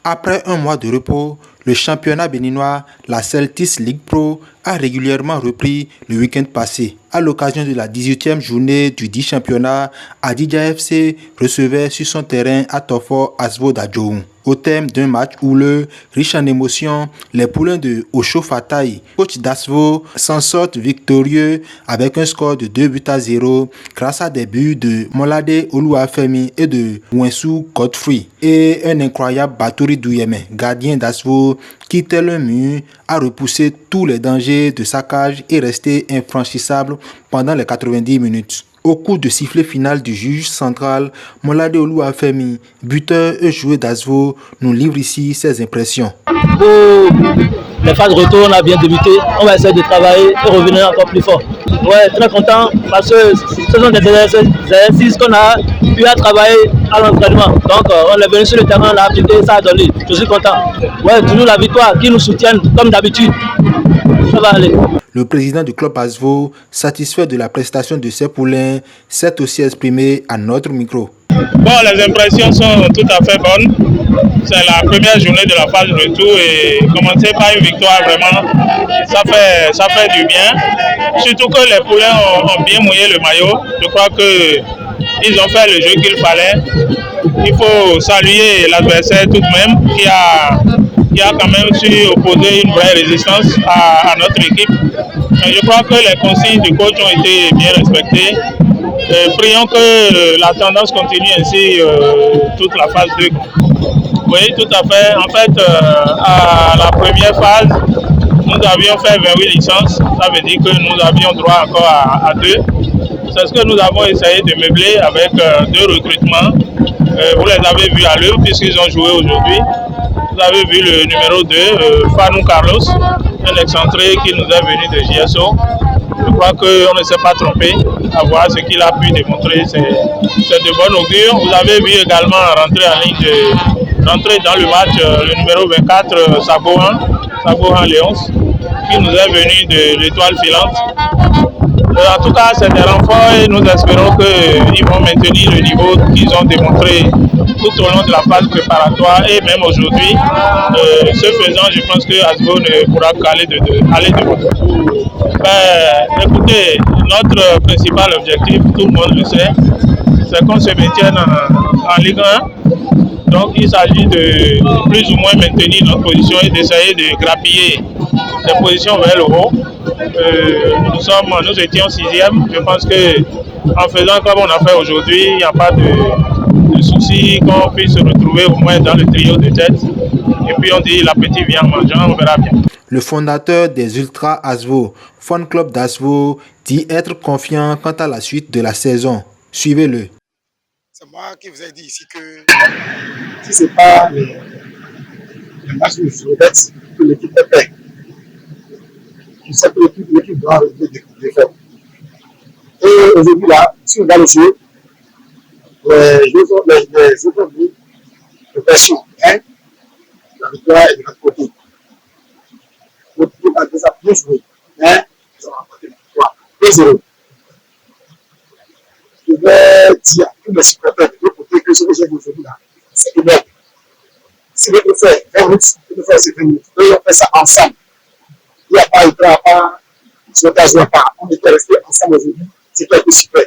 Après un mois de repos, le championnat béninois, la Celtics League Pro, a régulièrement repris le week-end passé. À l'occasion de la 18e journée du 10 championnat, Adidja FC recevait sur son terrain à Tofo Asvo d'Adjoum. Au thème d'un match houleux, riche en émotions, les poulains de Osho Fataï, coach d'Asvo, s'en sortent victorieux avec un score de 2-0 grâce à des buts de Molade Oluwafemi et de Wensu Godfrey et un incroyable Batouri Douyeme, gardien d'Asvo, qui tel un mur a repoussé tous les dangers de sa cage et resté infranchissable pendant les 90 minutes. Au coup de sifflet final du juge central, Molade Oluwafemi, buteur et joueur d'Asvo, nous livre ici ses impressions. Les phases retour, on a bien débuté. On va essayer de travailler et revenir encore plus fort. Ouais, très content parce que ce sont des exercices qu'on a eu à travailler à l'entraînement. Donc, on est venu sur le terrain, on l'a appliqué, ça a donné. Je suis content. Ouais, toujours la victoire, qui nous soutiennent comme d'habitude. Ça va aller. Le président du club Asvo, satisfait de la prestation de ses poulains, s'est aussi exprimé à notre micro. Bon, les impressions sont tout à fait bonnes. C'est la première journée de la phase de retour et commencer par une victoire, vraiment, ça fait du bien. Surtout que les poulains ont bien mouillé le maillot. Je crois qu'ils ont fait le jeu qu'il fallait. Il faut saluer l'adversaire tout de même qui a quand même su opposer une vraie résistance à notre équipe. Et je crois que les consignes du coach ont été bien respectées. Prions que la tendance continue ainsi toute la phase 2. Oui, tout à fait. En fait, à la première phase, nous avions fait 28 licences. Ça veut dire que nous avions droit encore à 2. C'est ce que nous avons essayé de meubler avec 2 recrutements. Vous les avez vus à l'œuvre puisqu'ils ont joué aujourd'hui. Vous avez vu le numéro 2, Fanou Carlos, un excentré qui nous est venu de JSO. Je crois qu'on ne s'est pas trompé à voir ce qu'il a pu démontrer. C'est de bon augure. Vous avez vu également rentrer dans le match le numéro 24, Sabohan Léonce, qui nous est venu de l'étoile filante. En tout cas, c'est des renforts et nous espérons qu'ils vont maintenir le niveau qu'ils ont démontré tout au long de la phase préparatoire et même aujourd'hui. Ce faisant, je pense que Asvo ne pourra qu'aller de haut. Écoutez, notre principal objectif, tout le monde le sait, c'est qu'on se maintienne en Ligue 1. Donc il s'agit de plus ou moins maintenir notre position et d'essayer de grappiller des positions vers le haut. Nous étions 6e. Je pense qu'en faisant comme on a fait aujourd'hui, il n'y a pas de souci qu'on puisse se retrouver au moins dans le trio de tête. Et puis on dit l'appétit vient en mangeant, on verra bien. Le fondateur des Ultras Asvo, Fan Club d'Asvo, dit être confiant quant à la suite de la saison. Suivez-le. C'est moi qui vous ai dit ici que si ce n'est pas le match de Jourbette que l'équipe est prête. Je sais que l'équipe doit relever des faits. Et aujourd'hui, là, si on va le jeu, les autres buts de pression, la victoire est de notre côté. Notre équipe a déjà bien joué, mais ils ont remporté la victoire 2-0. Je vais dire à tous les supporters de l'autre côté que ce que j'ai vu aujourd'hui là, c'est énorme. Si l'autre fait 20 minutes, l'autre fait 20 minutes, eux ils ont fait ça ensemble. Il n'y a pas eu à part, on était restés ensemble aujourd'hui, c'est quelque super.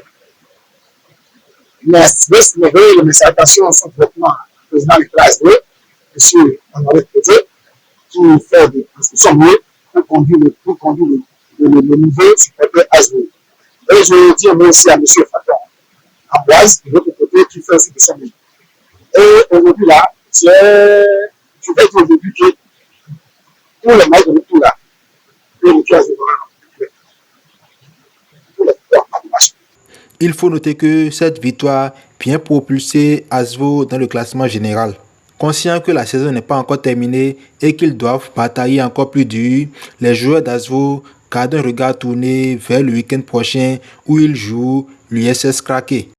Mais laisse le message d'attention sont directement au président du classe 2, M. Honoré Projet, qui fait des instructions mieux pour conduire le niveau supérieur à jouer. Et je dis un mot aussi à M. Faton Amboise, de l'autre côté, qui fait aussi des choses mieux. Et aujourd'hui là, je vais dire au début que pour les matchs de retour là, il faut noter que cette victoire vient propulser Asvo dans le classement général. Conscient que la saison n'est pas encore terminée et qu'ils doivent batailler encore plus dur, les joueurs d'Asvo gardent un regard tourné vers le week-end prochain où ils jouent l'USS Kraké.